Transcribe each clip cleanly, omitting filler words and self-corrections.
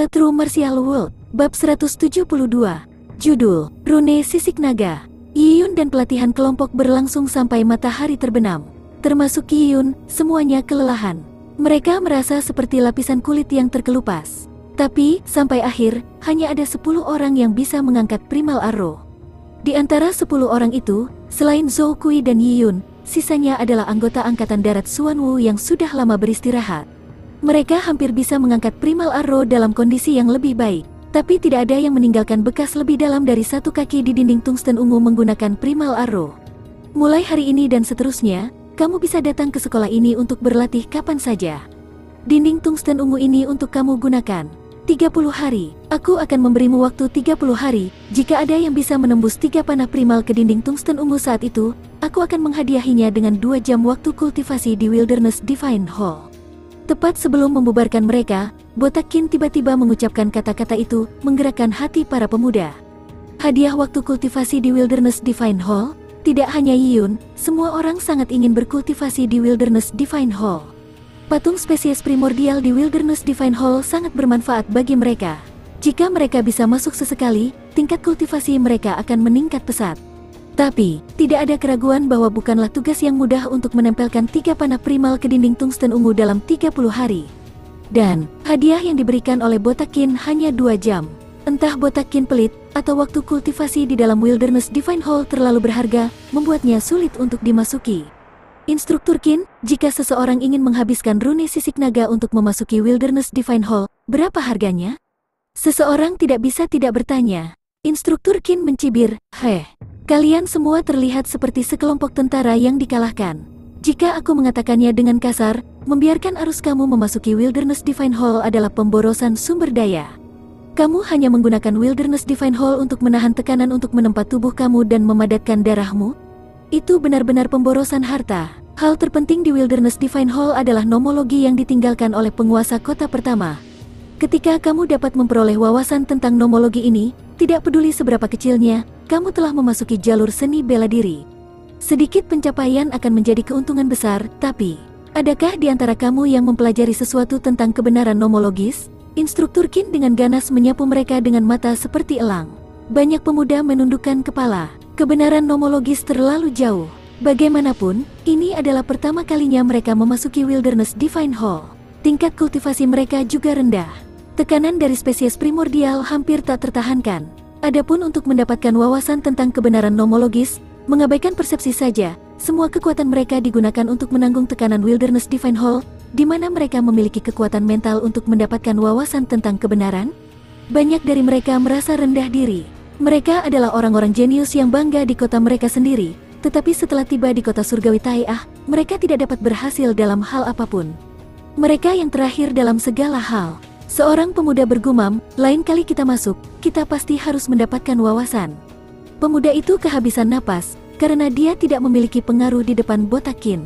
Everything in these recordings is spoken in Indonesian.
Naruto True Martial World, Bab 172. Judul, Rune Sisik Naga. Yiyun dan pelatihan kelompok berlangsung sampai matahari terbenam. Termasuk Yiyun, semuanya kelelahan. Mereka merasa seperti lapisan kulit yang terkelupas. Tapi, sampai akhir, hanya ada 10 orang yang bisa mengangkat Primal Arrow. Di antara 10 orang itu, selain Zhou Kui dan Yiyun, sisanya adalah anggota Angkatan Darat Xuanwu yang sudah lama beristirahat. Mereka hampir bisa mengangkat Primal Arrow dalam kondisi yang lebih baik, tapi tidak ada yang meninggalkan bekas lebih dalam dari 1 kaki di dinding tungsten ungu menggunakan Primal Arrow. Mulai hari ini dan seterusnya, kamu bisa datang ke sekolah ini untuk berlatih kapan saja. Dinding tungsten ungu ini untuk kamu gunakan. 30 hari, aku akan memberimu waktu 30 hari, jika ada yang bisa menembus 3 panah primal ke dinding tungsten ungu saat itu, aku akan menghadiahinya dengan 2 jam waktu kultivasi di Wilderness Divine Hall. Tepat sebelum membubarkan mereka, Botak Qin tiba-tiba mengucapkan kata-kata itu, menggerakkan hati para pemuda. Hadiah waktu kultivasi di Wilderness Divine Hall? Tidak hanya Yiyun, semua orang sangat ingin berkultivasi di Wilderness Divine Hall. Patung spesies primordial di Wilderness Divine Hall sangat bermanfaat bagi mereka. Jika mereka bisa masuk sesekali, tingkat kultivasi mereka akan meningkat pesat. Tapi, tidak ada keraguan bahwa bukanlah tugas yang mudah untuk menempelkan 3 panah primal ke dinding tungsten ungu dalam 30 hari. Dan, hadiah yang diberikan oleh Botak Qin hanya 2 jam. Entah Botak Qin pelit, atau waktu kultivasi di dalam Wilderness Divine Hall terlalu berharga, membuatnya sulit untuk dimasuki. Instruktur Qin, jika seseorang ingin menghabiskan rune sisik naga untuk memasuki Wilderness Divine Hall, berapa harganya? Seseorang tidak bisa tidak bertanya. Instruktur Qin mencibir, kalian semua terlihat seperti sekelompok tentara yang dikalahkan. Jika aku mengatakannya dengan kasar, membiarkan arus kamu memasuki Wilderness Divine Hall adalah pemborosan sumber daya. Kamu hanya menggunakan Wilderness Divine Hall untuk menahan tekanan untuk menempa tubuh kamu dan memadatkan darahmu? Itu benar-benar pemborosan harta. Hal terpenting di Wilderness Divine Hall adalah nomologi yang ditinggalkan oleh penguasa kota pertama. Ketika kamu dapat memperoleh wawasan tentang nomologi ini, tidak peduli seberapa kecilnya, kamu telah memasuki jalur seni bela diri. Sedikit pencapaian akan menjadi keuntungan besar, tapi adakah di antara kamu yang mempelajari sesuatu tentang kebenaran nomologis? Instruktur Qin dengan ganas menyapu mereka dengan mata seperti elang. Banyak pemuda menundukkan kepala. Kebenaran nomologis terlalu jauh. Bagaimanapun, ini adalah pertama kalinya mereka memasuki Wilderness Divine Hall. Tingkat kultivasi mereka juga rendah. Tekanan dari spesies primordial hampir tak tertahankan. Adapun untuk mendapatkan wawasan tentang kebenaran nomologis, mengabaikan persepsi saja, semua kekuatan mereka digunakan untuk menanggung tekanan Wilderness Divine Hall, di mana mereka memiliki kekuatan mental untuk mendapatkan wawasan tentang kebenaran. Banyak dari mereka merasa rendah diri. Mereka adalah orang-orang jenius yang bangga di kota mereka sendiri, tetapi setelah tiba di kota surgawi Tai'ah, mereka tidak dapat berhasil dalam hal apapun. Mereka yang terakhir dalam segala hal. Seorang pemuda bergumam, lain kali kita masuk, kita pasti harus mendapatkan wawasan. Pemuda itu kehabisan napas, karena dia tidak memiliki pengaruh di depan Botak Qin.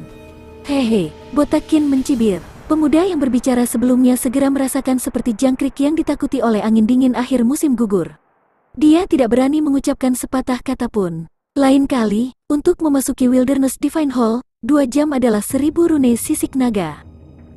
Botak Qin mencibir. Pemuda yang berbicara sebelumnya segera merasakan seperti jangkrik yang ditakuti oleh angin dingin akhir musim gugur. Dia tidak berani mengucapkan sepatah kata pun. Lain kali, untuk memasuki Wilderness Divine Hall, 2 jam adalah 1000 rune sisik naga.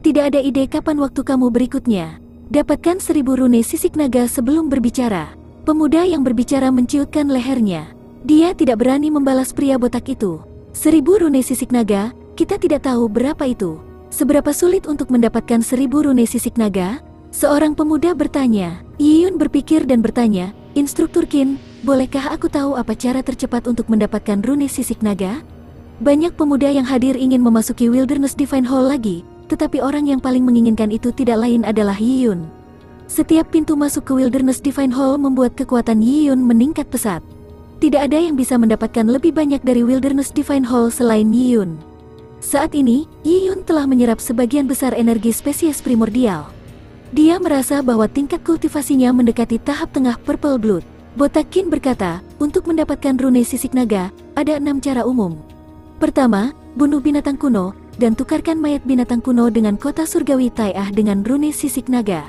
Tidak ada ide kapan waktu kamu berikutnya. Dapatkan 1000 rune sisik naga sebelum berbicara. Pemuda yang berbicara menciutkan lehernya. Dia tidak berani membalas pria botak itu. 1000 rune sisik naga, kita tidak tahu berapa itu. Seberapa sulit untuk mendapatkan 1000 rune sisik naga? Seorang pemuda bertanya. Yiyun berpikir dan bertanya, Instruktur Qin, bolehkah aku tahu apa cara tercepat untuk mendapatkan rune sisik naga? Banyak pemuda yang hadir ingin memasuki Wilderness Divine Hall lagi, tetapi orang yang paling menginginkan itu tidak lain adalah Yiyun. Setiap pintu masuk ke Wilderness Divine Hall membuat kekuatan Yiyun meningkat pesat. Tidak ada yang bisa mendapatkan lebih banyak dari Wilderness Divine Hall selain Yiyun. Saat ini, Yiyun telah menyerap sebagian besar energi spesies primordial. Dia merasa bahwa tingkat kultivasinya mendekati tahap tengah Purple Blood. Botak Qin berkata, untuk mendapatkan rune sisik naga, ada 6 cara umum. Pertama, bunuh binatang kuno, dan tukarkan mayat binatang kuno dengan kota surgawi Tai'ah dengan rune sisik naga.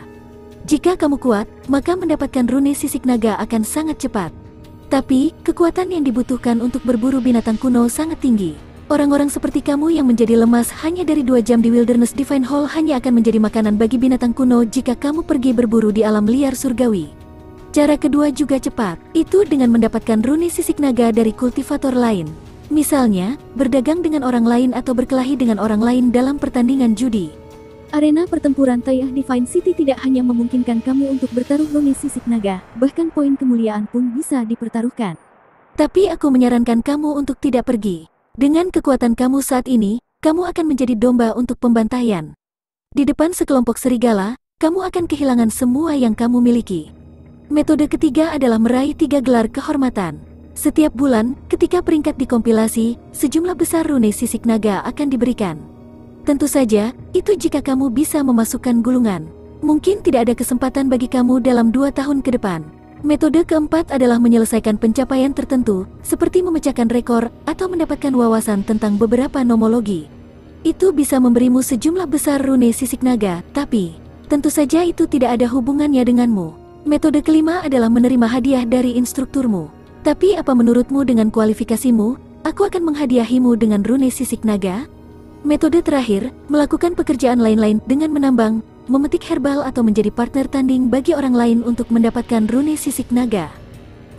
Jika kamu kuat, maka mendapatkan rune sisik naga akan sangat cepat. Tapi, kekuatan yang dibutuhkan untuk berburu binatang kuno sangat tinggi. Orang-orang seperti kamu yang menjadi lemas hanya dari 2 jam di Wilderness Divine Hall hanya akan menjadi makanan bagi binatang kuno jika kamu pergi berburu di alam liar surgawi. Cara kedua juga cepat, itu dengan mendapatkan rune sisik naga dari kultivator lain. Misalnya, berdagang dengan orang lain atau berkelahi dengan orang lain dalam pertandingan judi. Arena pertempuran Taiyah Divine City tidak hanya memungkinkan kamu untuk bertaruh rune sisik naga, bahkan poin kemuliaan pun bisa dipertaruhkan. Tapi aku menyarankan kamu untuk tidak pergi. Dengan kekuatan kamu saat ini, kamu akan menjadi domba untuk pembantaian. Di depan sekelompok serigala, kamu akan kehilangan semua yang kamu miliki. Metode ketiga adalah meraih 3 gelar kehormatan. Setiap bulan, ketika peringkat dikompilasi, sejumlah besar rune sisik naga akan diberikan. Tentu saja, itu jika kamu bisa memasukkan gulungan. Mungkin tidak ada kesempatan bagi kamu dalam 2 tahun ke depan. Metode keempat adalah menyelesaikan pencapaian tertentu, seperti memecahkan rekor atau mendapatkan wawasan tentang beberapa nomologi. Itu bisa memberimu sejumlah besar rune sisik naga, tapi tentu saja itu tidak ada hubungannya denganmu. Metode kelima adalah menerima hadiah dari instrukturmu. Tapi apa menurutmu dengan kualifikasimu, aku akan menghadiahimu dengan rune sisik naga? Metode terakhir, melakukan pekerjaan lain-lain dengan menambang, memetik herbal atau menjadi partner tanding bagi orang lain untuk mendapatkan rune sisik naga.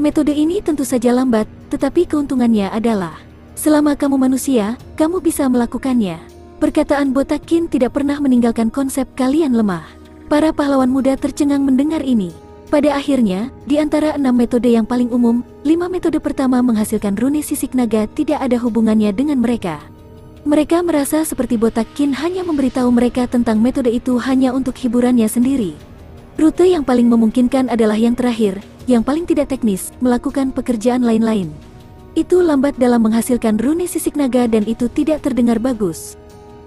Metode ini tentu saja lambat, tetapi keuntungannya adalah selama kamu manusia, kamu bisa melakukannya. Perkataan Botakin tidak pernah meninggalkan konsep kalian lemah. Para pahlawan muda tercengang mendengar ini. Pada akhirnya, di antara 6 metode yang paling umum, 5 metode pertama menghasilkan rune sisik naga tidak ada hubungannya dengan mereka. Mereka merasa seperti Botakin hanya memberitahu mereka tentang metode itu hanya untuk hiburannya sendiri. Rute yang paling memungkinkan adalah yang terakhir, yang paling tidak teknis, melakukan pekerjaan lain-lain. Itu lambat dalam menghasilkan rune sisik naga dan itu tidak terdengar bagus.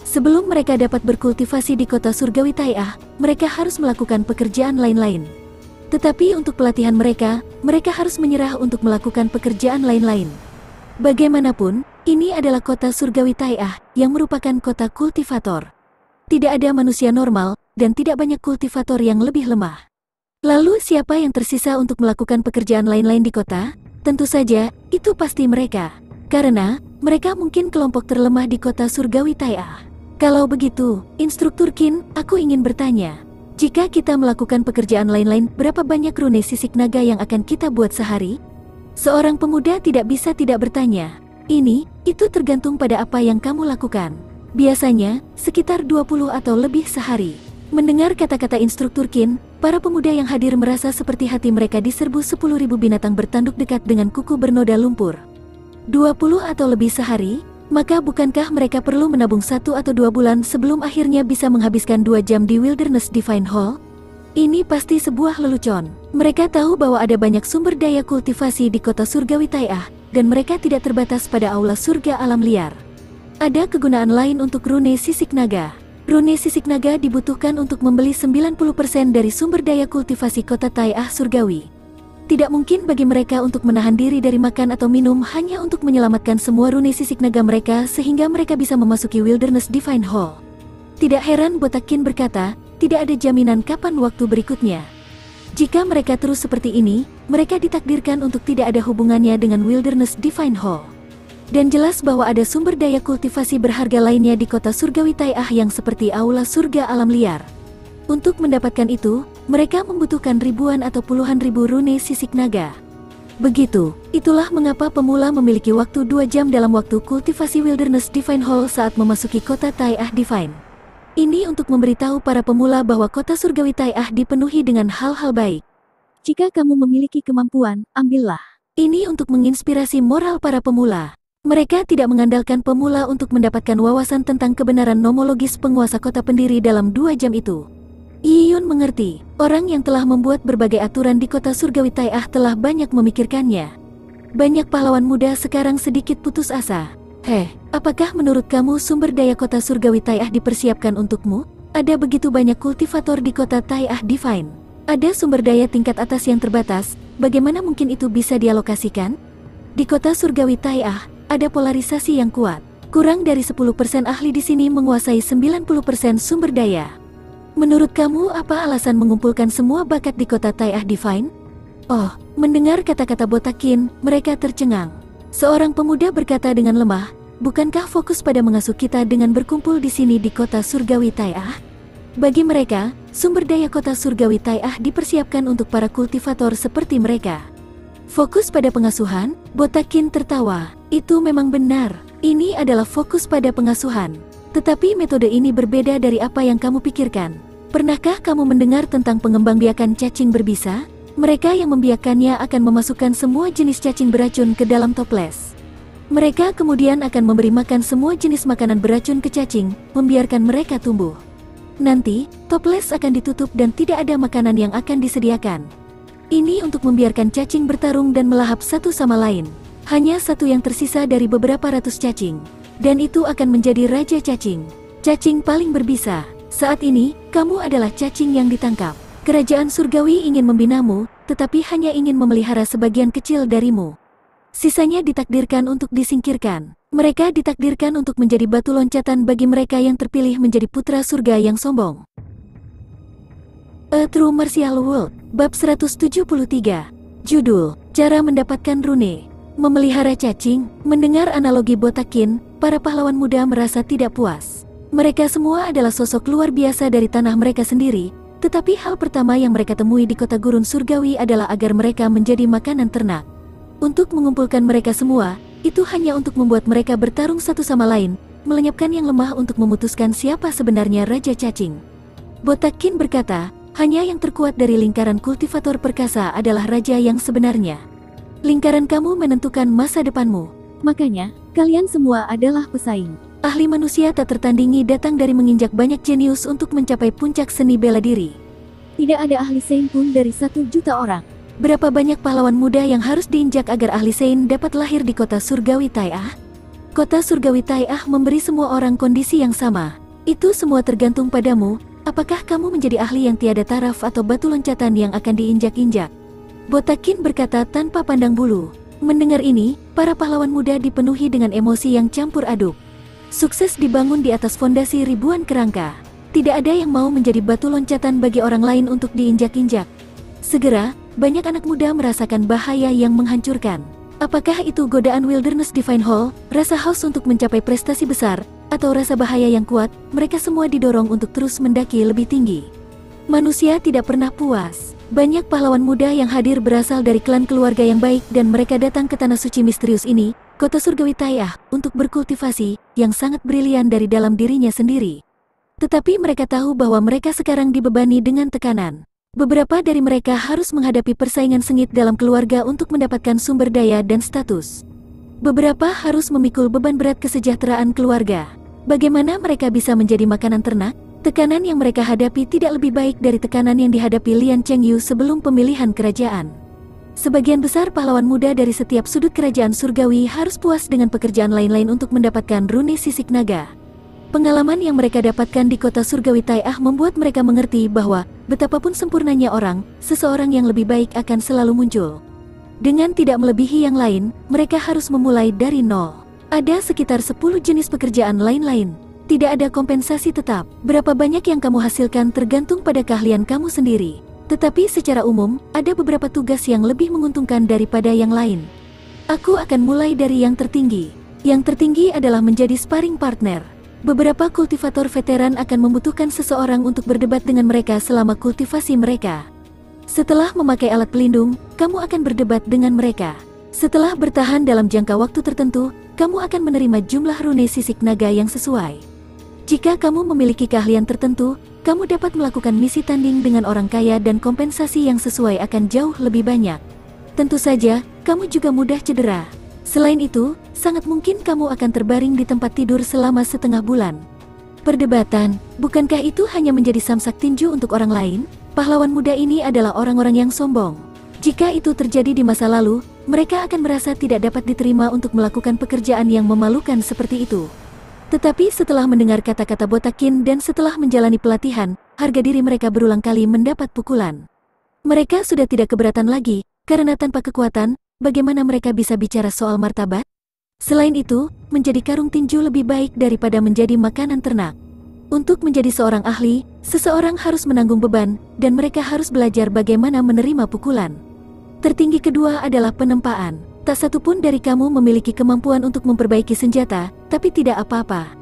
Sebelum mereka dapat berkultivasi di kota surgawi Taiyah, mereka harus melakukan pekerjaan lain-lain. Tetapi untuk pelatihan mereka harus menyerah untuk melakukan pekerjaan lain-lain. Bagaimanapun, ini adalah kota surgawi Taiyah yang merupakan kota kultivator. Tidak ada manusia normal dan tidak banyak kultivator yang lebih lemah. Lalu siapa yang tersisa untuk melakukan pekerjaan lain-lain di kota? Tentu saja, itu pasti mereka. Karena, mereka mungkin kelompok terlemah di kota surgawi Taiyah. Kalau begitu, Instruktur Qin, aku ingin bertanya. Jika kita melakukan pekerjaan lain-lain, berapa banyak rune sisik naga yang akan kita buat sehari? Seorang pemuda tidak bisa tidak bertanya. Itu tergantung pada apa yang kamu lakukan. Biasanya, sekitar 20 atau lebih sehari. Mendengar kata-kata Instruktur Qin, para pemuda yang hadir merasa seperti hati mereka diserbu 10.000 binatang bertanduk dekat dengan kuku bernoda lumpur. 20 atau lebih sehari? Maka bukankah mereka perlu menabung 1 atau 2 bulan sebelum akhirnya bisa menghabiskan 2 jam di Wilderness Divine Hall? Ini pasti sebuah lelucon. Mereka tahu bahwa ada banyak sumber daya kultivasi di kota surgawi Taiyah, dan mereka tidak terbatas pada aula surga alam liar. Ada kegunaan lain untuk rune sisik naga. Rune sisik naga dibutuhkan untuk membeli 90% dari sumber daya kultivasi kota Taiyah surgawi. Tidak mungkin bagi mereka untuk menahan diri dari makan atau minum hanya untuk menyelamatkan semua rune sisik naga mereka sehingga mereka bisa memasuki Wilderness Divine Hall. Tidak heran Botakin berkata, tidak ada jaminan kapan waktu berikutnya. Jika mereka terus seperti ini, mereka ditakdirkan untuk tidak ada hubungannya dengan Wilderness Divine Hall. Dan jelas bahwa ada sumber daya kultivasi berharga lainnya di kota surgawi Taiyah yang seperti aula surga alam liar. Untuk mendapatkan itu, mereka membutuhkan ribuan atau puluhan ribu rune sisik naga. Begitu, itulah mengapa pemula memiliki waktu 2 jam dalam waktu kultivasi Wilderness Divine Hall saat memasuki kota Taiyah Divine. Ini untuk memberitahu para pemula bahwa kota surgawi Taiyah dipenuhi dengan hal-hal baik. Jika kamu memiliki kemampuan, ambillah. Ini untuk menginspirasi moral para pemula. Mereka tidak mengandalkan pemula untuk mendapatkan wawasan tentang kebenaran nomologis penguasa kota pendiri dalam 2 jam itu. Yiyun mengerti, orang yang telah membuat berbagai aturan di kota surgawi Taiyah telah banyak memikirkannya. Banyak pahlawan muda sekarang sedikit putus asa. Apakah menurut kamu sumber daya kota surgawi Taiyah dipersiapkan untukmu? Ada begitu banyak kultivator di kota Taiyah Divine. Ada sumber daya tingkat atas yang terbatas, bagaimana mungkin itu bisa dialokasikan? Di kota surgawi Taiyah, ada polarisasi yang kuat. Kurang dari 10% ahli di sini menguasai 90% sumber daya. Menurut kamu apa alasan mengumpulkan semua bakat di kota Taiyah Divine? Oh, mendengar kata-kata Botakin, mereka tercengang. Seorang pemuda berkata dengan lemah, bukankah fokus pada mengasuh kita dengan berkumpul di sini di kota surgawi Tai'ah? Bagi mereka, sumber daya kota surgawi Tai'ah dipersiapkan untuk para kultivator seperti mereka. Fokus pada pengasuhan? Botakin tertawa. Itu memang benar. Ini adalah fokus pada pengasuhan. Tetapi metode ini berbeda dari apa yang kamu pikirkan. Pernahkah kamu mendengar tentang pengembangbiakan cacing berbisa? Mereka yang membiakannya akan memasukkan semua jenis cacing beracun ke dalam toples. Mereka kemudian akan memberi makan semua jenis makanan beracun ke cacing, membiarkan mereka tumbuh. Nanti, toples akan ditutup dan tidak ada makanan yang akan disediakan. Ini untuk membiarkan cacing bertarung dan melahap satu sama lain. Hanya satu yang tersisa dari beberapa ratus cacing. Dan itu akan menjadi raja cacing. Cacing paling berbisa. Saat ini, kamu adalah cacing yang ditangkap. Kerajaan surgawi ingin membinamu, tetapi hanya ingin memelihara sebagian kecil darimu. Sisanya ditakdirkan untuk disingkirkan. Mereka ditakdirkan untuk menjadi batu loncatan bagi mereka yang terpilih menjadi putra surga yang sombong. A True Martial World, Bab 173. Judul, Cara Mendapatkan Rune. Memelihara cacing. Mendengar analogi Botakin, para pahlawan muda merasa tidak puas. Mereka semua adalah sosok luar biasa dari tanah mereka sendiri, tetapi hal pertama yang mereka temui di kota gurun surgawi adalah agar mereka menjadi makanan ternak. Untuk mengumpulkan mereka semua, itu hanya untuk membuat mereka bertarung satu sama lain, melenyapkan yang lemah untuk memutuskan siapa sebenarnya Raja Cacing. Botakin berkata, hanya yang terkuat dari lingkaran kultivator perkasa adalah raja yang sebenarnya. Lingkaran kamu menentukan masa depanmu. Makanya, kalian semua adalah pesaing. Ahli manusia tak tertandingi datang dari menginjak banyak jenius untuk mencapai puncak seni bela diri. Tidak ada ahli Sein pun dari 1 juta orang. Berapa banyak pahlawan muda yang harus diinjak agar ahli Sein dapat lahir di kota surgawi Tai'ah? Kota surgawi Tai'ah memberi semua orang kondisi yang sama. Itu semua tergantung padamu, apakah kamu menjadi ahli yang tiada taraf atau batu loncatan yang akan diinjak-injak. Botakin berkata tanpa pandang bulu. Mendengar ini, para pahlawan muda dipenuhi dengan emosi yang campur aduk. Sukses dibangun di atas fondasi ribuan kerangka. Tidak ada yang mau menjadi batu loncatan bagi orang lain untuk diinjak-injak. Segera, banyak anak muda merasakan bahaya yang menghancurkan. Apakah itu godaan Wilderness Divine Hall, rasa haus untuk mencapai prestasi besar, atau rasa bahaya yang kuat? Mereka semua didorong untuk terus mendaki lebih tinggi. Manusia tidak pernah puas. Banyak pahlawan muda yang hadir berasal dari klan keluarga yang baik dan mereka datang ke tanah suci misterius ini, kota surgawi Tai'ah, untuk berkultivasi, yang sangat brilian dari dalam dirinya sendiri. Tetapi mereka tahu bahwa mereka sekarang dibebani dengan tekanan. Beberapa dari mereka harus menghadapi persaingan sengit dalam keluarga untuk mendapatkan sumber daya dan status. Beberapa harus memikul beban berat kesejahteraan keluarga. Bagaimana mereka bisa menjadi makanan ternak? Tekanan yang mereka hadapi tidak lebih baik dari tekanan yang dihadapi Lian Chengyu sebelum pemilihan kerajaan. Sebagian besar pahlawan muda dari setiap sudut kerajaan surgawi harus puas dengan pekerjaan lain-lain untuk mendapatkan rune sisik naga. Pengalaman yang mereka dapatkan di kota surgawi Tai'ah membuat mereka mengerti bahwa, betapapun sempurnanya orang, seseorang yang lebih baik akan selalu muncul. Dengan tidak melebihi yang lain, mereka harus memulai dari nol. Ada sekitar 10 jenis pekerjaan lain-lain. Tidak ada kompensasi tetap. Berapa banyak yang kamu hasilkan tergantung pada keahlian kamu sendiri. Tetapi secara umum, ada beberapa tugas yang lebih menguntungkan daripada yang lain. Aku akan mulai dari yang tertinggi. Yang tertinggi adalah menjadi sparring partner. Beberapa kultivator veteran akan membutuhkan seseorang untuk berdebat dengan mereka selama kultivasi mereka. Setelah memakai alat pelindung, kamu akan berdebat dengan mereka. Setelah bertahan dalam jangka waktu tertentu, kamu akan menerima jumlah rune sisik naga yang sesuai. Jika kamu memiliki keahlian tertentu, kamu dapat melakukan misi tanding dengan orang kaya dan kompensasi yang sesuai akan jauh lebih banyak. Tentu saja, kamu juga mudah cedera. Selain itu, sangat mungkin kamu akan terbaring di tempat tidur selama setengah bulan. Perdebatan, bukankah itu hanya menjadi samsak tinju untuk orang lain? Pahlawan muda ini adalah orang-orang yang sombong. Jika itu terjadi di masa lalu, mereka akan merasa tidak dapat diterima untuk melakukan pekerjaan yang memalukan seperti itu. Tetapi setelah mendengar kata-kata Botakin dan setelah menjalani pelatihan, harga diri mereka berulang kali mendapat pukulan. Mereka sudah tidak keberatan lagi, karena tanpa kekuatan, bagaimana mereka bisa bicara soal martabat? Selain itu, menjadi karung tinju lebih baik daripada menjadi makanan ternak. Untuk menjadi seorang ahli, seseorang harus menanggung beban, dan mereka harus belajar bagaimana menerima pukulan. Tertinggi kedua adalah penempaan. Tak satu pun dari kamu memiliki kemampuan untuk memperbaiki senjata, tapi tidak apa-apa.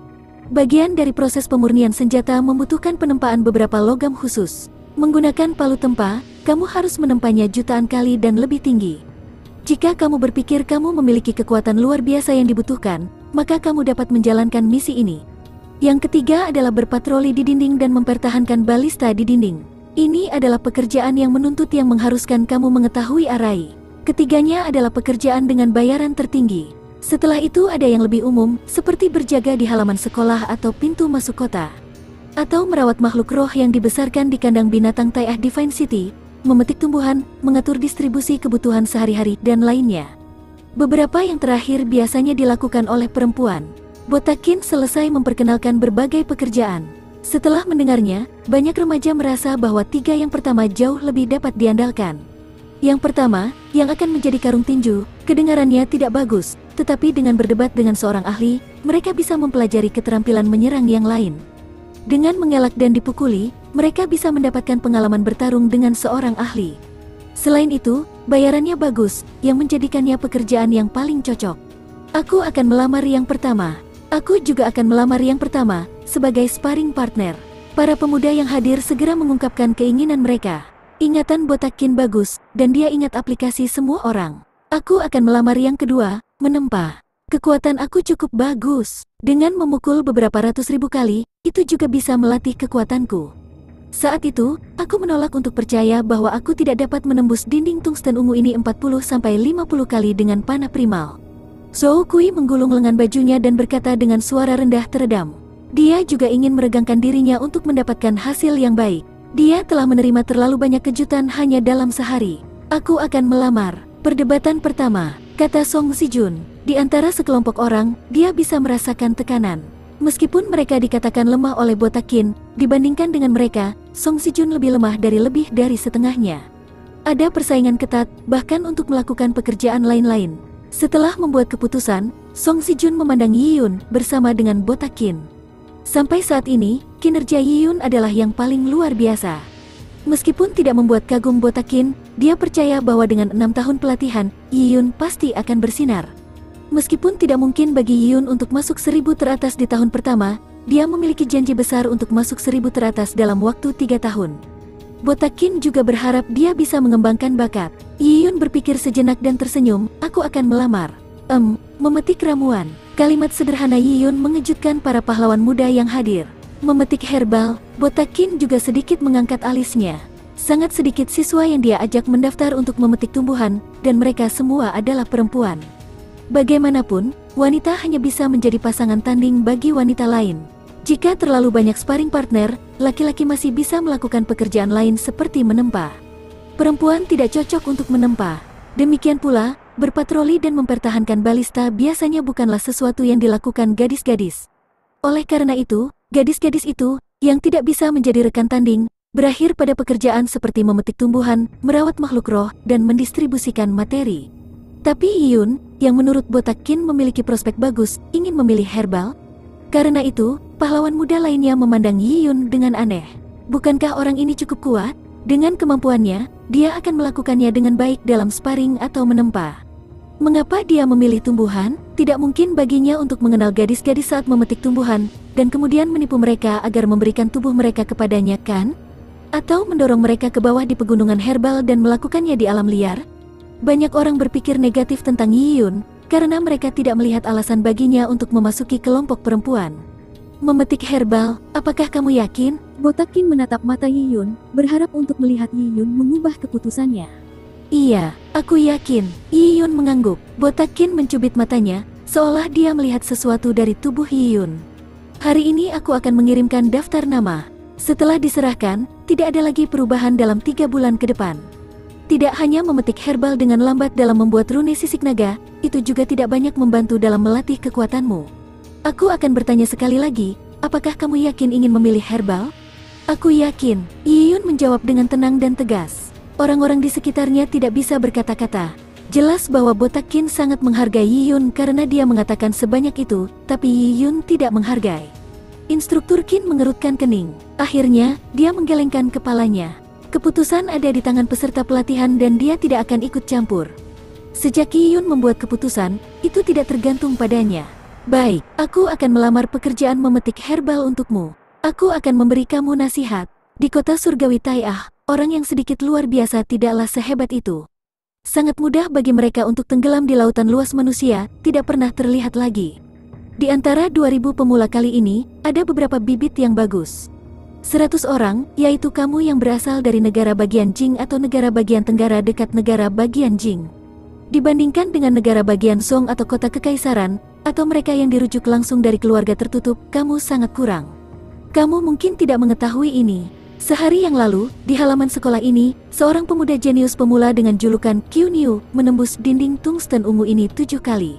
Bagian dari proses pemurnian senjata membutuhkan penempaan beberapa logam khusus. Menggunakan palu tempa, kamu harus menempanya jutaan kali dan lebih tinggi. Jika kamu berpikir kamu memiliki kekuatan luar biasa yang dibutuhkan, maka kamu dapat menjalankan misi ini. Yang ketiga adalah berpatroli di dinding dan mempertahankan balista di dinding. Ini adalah pekerjaan yang menuntut yang mengharuskan kamu mengetahui array. Ketiganya adalah pekerjaan dengan bayaran tertinggi. Setelah itu ada yang lebih umum, seperti berjaga di halaman sekolah atau pintu masuk kota. Atau merawat makhluk roh yang dibesarkan di kandang binatang Taiah Divine City, memetik tumbuhan, mengatur distribusi kebutuhan sehari-hari, dan lainnya. Beberapa yang terakhir biasanya dilakukan oleh perempuan. Botakin selesai memperkenalkan berbagai pekerjaan. Setelah mendengarnya, banyak remaja merasa bahwa tiga yang pertama jauh lebih dapat diandalkan. Yang pertama, yang akan menjadi karung tinju, kedengarannya tidak bagus, tetapi dengan berdebat dengan seorang ahli, mereka bisa mempelajari keterampilan menyerang yang lain. Dengan mengelak dan dipukuli, mereka bisa mendapatkan pengalaman bertarung dengan seorang ahli. Selain itu, bayarannya bagus, yang menjadikannya pekerjaan yang paling cocok. Aku akan melamar yang pertama. Aku juga akan melamar yang pertama, sebagai sparring partner. Para pemuda yang hadir segera mengungkapkan keinginan mereka. Ingatan Botakin bagus, dan dia ingat aplikasi semua orang. Aku akan melamar yang kedua, menempa. Kekuatan aku cukup bagus. Dengan memukul beberapa ratus ribu kali, itu juga bisa melatih kekuatanku. Saat itu, aku menolak untuk percaya bahwa aku tidak dapat menembus dinding tungsten ungu ini 40-50 kali dengan panah primal. Zhou Kui menggulung lengan bajunya dan berkata dengan suara rendah teredam. Dia juga ingin meregangkan dirinya untuk mendapatkan hasil yang baik. Dia telah menerima terlalu banyak kejutan hanya dalam sehari. Aku akan melamar. Perdebatan pertama, kata Song Sijun. Di antara sekelompok orang, dia bisa merasakan tekanan. Meskipun mereka dikatakan lemah oleh Botakin, dibandingkan dengan mereka, Song Sijun lebih lemah dari lebih dari setengahnya. Ada persaingan ketat, bahkan untuk melakukan pekerjaan lain-lain. Setelah membuat keputusan, Song Sijun memandang Yi Yun bersama dengan Botakin. Sampai saat ini, kinerja Yi Yun adalah yang paling luar biasa. Meskipun tidak membuat kagum Botakin, dia percaya bahwa dengan 6 tahun pelatihan, Yi Yun pasti akan bersinar. Meskipun tidak mungkin bagi Yi Yun untuk masuk 1000 teratas di tahun pertama, dia memiliki janji besar untuk masuk 1000 teratas dalam waktu 3 tahun. Botakin juga berharap dia bisa mengembangkan bakat. Yi Yun berpikir sejenak dan tersenyum, aku akan melamar. Memetik ramuan. Kalimat sederhana Yi Yun mengejutkan para pahlawan muda yang hadir. Memetik herbal, Botakin juga sedikit mengangkat alisnya. Sangat sedikit siswa yang dia ajak mendaftar untuk memetik tumbuhan, dan mereka semua adalah perempuan. Bagaimanapun, wanita hanya bisa menjadi pasangan tanding bagi wanita lain. Jika terlalu banyak sparring partner, laki-laki masih bisa melakukan pekerjaan lain seperti menempa. Perempuan tidak cocok untuk menempa. Demikian pula, berpatroli dan mempertahankan balista biasanya bukanlah sesuatu yang dilakukan gadis-gadis. Oleh karena itu, gadis-gadis itu, yang tidak bisa menjadi rekan tanding, berakhir pada pekerjaan seperti memetik tumbuhan, merawat makhluk roh, dan mendistribusikan materi. Tapi Yi Yun, yang menurut Botakin memiliki prospek bagus, ingin memilih herbal. Karena itu, pahlawan muda lainnya memandang Yi Yun dengan aneh. Bukankah orang ini cukup kuat? Dengan kemampuannya, dia akan melakukannya dengan baik dalam sparring atau menempa. Mengapa dia memilih tumbuhan? Tidak mungkin baginya untuk mengenal gadis-gadis saat memetik tumbuhan, dan kemudian menipu mereka agar memberikan tubuh mereka kepadanya, kan? Atau mendorong mereka ke bawah di pegunungan herbal dan melakukannya di alam liar? Banyak orang berpikir negatif tentang Yi Yun, karena mereka tidak melihat alasan baginya untuk memasuki kelompok perempuan. Memetik herbal, apakah kamu yakin? Botakin menatap mata Yi Yun, berharap untuk melihat Yi Yun mengubah keputusannya. Iya, aku yakin. Yi Yun mengangguk. Botakin mencubit matanya, seolah dia melihat sesuatu dari tubuh Yi Yun. Hari ini aku akan mengirimkan daftar nama. Setelah diserahkan, tidak ada lagi perubahan dalam 3 bulan ke depan. Tidak hanya memetik herbal dengan lambat dalam membuat rune sisik naga, itu juga tidak banyak membantu dalam melatih kekuatanmu. Aku akan bertanya sekali lagi, apakah kamu yakin ingin memilih herbal? Aku yakin, Yi Yun menjawab dengan tenang dan tegas. Orang-orang di sekitarnya tidak bisa berkata-kata. Jelas bahwa Botakin sangat menghargai Yi Yun karena dia mengatakan sebanyak itu, tapi Yi Yun tidak menghargai. Instruktur Qin mengerutkan kening. Akhirnya, dia menggelengkan kepalanya. Keputusan ada di tangan peserta pelatihan dan dia tidak akan ikut campur. Sejak Qiyun membuat keputusan, itu tidak tergantung padanya. Baik, aku akan melamar pekerjaan memetik herbal untukmu. Aku akan memberi kamu nasihat. Di kota surgawi Tai'ah, orang yang sedikit luar biasa tidaklah sehebat itu. Sangat mudah bagi mereka untuk tenggelam di lautan luas manusia, tidak pernah terlihat lagi. Di antara 2000 pemula kali ini, ada beberapa bibit yang bagus. 100 orang, yaitu kamu yang berasal dari negara bagian Jing atau negara bagian tenggara dekat negara bagian Jing. Dibandingkan dengan negara bagian Song atau kota kekaisaran, atau mereka yang dirujuk langsung dari keluarga tertutup, kamu sangat kurang. Kamu mungkin tidak mengetahui ini. Sehari yang lalu, di halaman sekolah ini, seorang pemuda jenius pemula dengan julukan Qniu menembus dinding tungsten ungu ini 7 kali.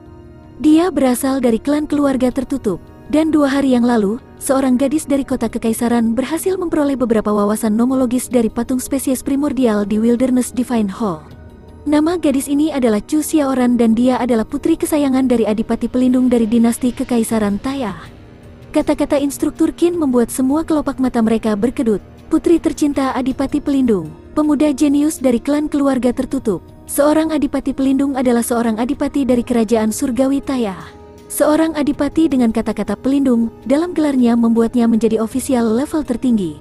Dia berasal dari klan keluarga tertutup, dan 2 hari yang lalu, seorang gadis dari kota kekaisaran berhasil memperoleh beberapa wawasan nomologis dari patung spesies primordial di Wilderness Divine Hall. Nama gadis ini adalah Chu Xiaoran dan dia adalah putri kesayangan dari Adipati Pelindung dari dinasti Kekaisaran Tai'ah. Kata-kata instruktur Qin membuat semua kelopak mata mereka berkedut. Putri tercinta Adipati Pelindung, pemuda jenius dari klan keluarga tertutup. Seorang Adipati Pelindung adalah seorang adipati dari kerajaan surgawi Tai'ah. Seorang adipati dengan kata-kata pelindung, dalam gelarnya membuatnya menjadi ofisial level tertinggi.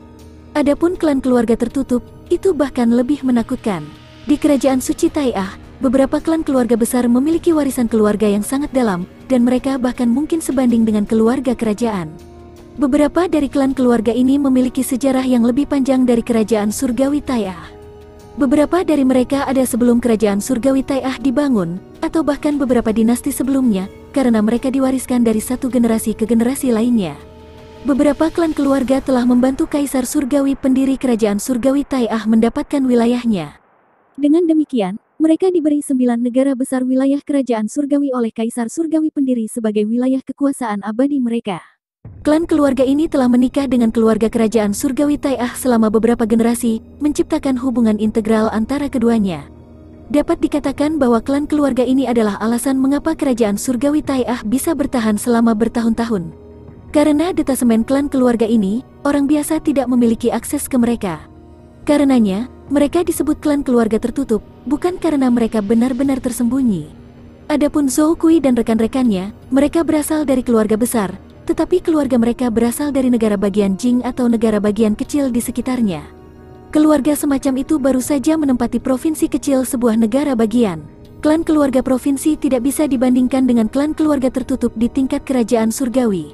Adapun klan keluarga tertutup, itu bahkan lebih menakutkan. Di kerajaan suci Tai'ah, beberapa klan keluarga besar memiliki warisan keluarga yang sangat dalam, dan mereka bahkan mungkin sebanding dengan keluarga kerajaan. Beberapa dari klan keluarga ini memiliki sejarah yang lebih panjang dari kerajaan surgawi Tai'ah. Beberapa dari mereka ada sebelum kerajaan surgawi Tai'ah dibangun, atau bahkan beberapa dinasti sebelumnya, karena mereka diwariskan dari satu generasi ke generasi lainnya. Beberapa klan keluarga telah membantu Kaisar Surgawi pendiri kerajaan surgawi Tai'ah mendapatkan wilayahnya. Dengan demikian, mereka diberi 9 negara besar wilayah kerajaan surgawi oleh Kaisar Surgawi pendiri sebagai wilayah kekuasaan abadi mereka. Klan keluarga ini telah menikah dengan keluarga kerajaan surgawi Tai'ah selama beberapa generasi, menciptakan hubungan integral antara keduanya. Dapat dikatakan bahwa klan keluarga ini adalah alasan mengapa kerajaan surgawi Tai'ah bisa bertahan selama bertahun-tahun. Karena detasemen klan keluarga ini, orang biasa tidak memiliki akses ke mereka. Karenanya, mereka disebut klan keluarga tertutup, bukan karena mereka benar-benar tersembunyi. Adapun Zhou Kui dan rekan-rekannya, mereka berasal dari keluarga besar, tetapi keluarga mereka berasal dari negara bagian Jing atau negara bagian kecil di sekitarnya. Keluarga semacam itu baru saja menempati provinsi kecil sebuah negara bagian. Klan keluarga provinsi tidak bisa dibandingkan dengan klan keluarga tertutup di tingkat kerajaan surgawi.